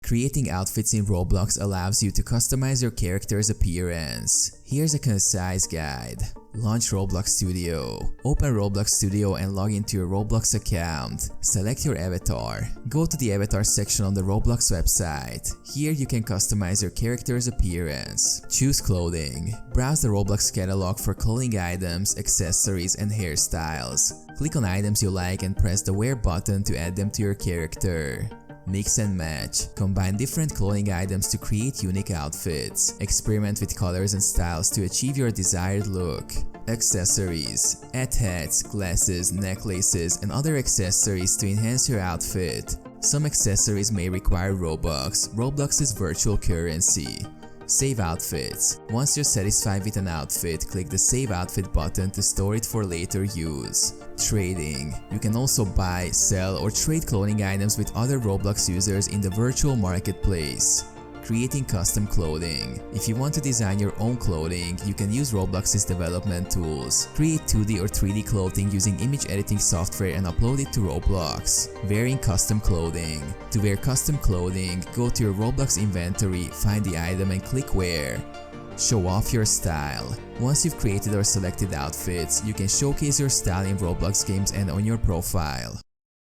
Creating outfits in Roblox allows you to customize your character's appearance. Here's a concise guide. Launch Roblox Studio. Open Roblox Studio and log into your Roblox account. Select your avatar. Go to the avatar section on the Roblox website. Here you can customize your character's appearance. Choose clothing. Browse the Roblox catalog for clothing items, accessories, and hairstyles. Click on items you like and press the wear button to add them to your character. Mix and match. Combine different clothing items to create unique outfits. Experiment with colors and styles to achieve your desired look. Accessories. Add hats, glasses, necklaces, and other accessories to enhance your outfit. Some accessories may require Robux. Roblox is virtual currency. Save outfits. Once you're satisfied with an outfit, click the Save Outfit button to store it for later use. Trading. You can also buy, sell, or trade clothing items with other Roblox users in the virtual marketplace. Creating custom clothing. If you want to design your own clothing, you can use Roblox's development tools. Create 2D or 3D clothing using image editing software and upload it to Roblox. Wearing custom clothing. To wear custom clothing, go to your Roblox inventory, find the item and click Wear. Show off your style. Once you've created or selected outfits, you can showcase your style in Roblox games and on your profile.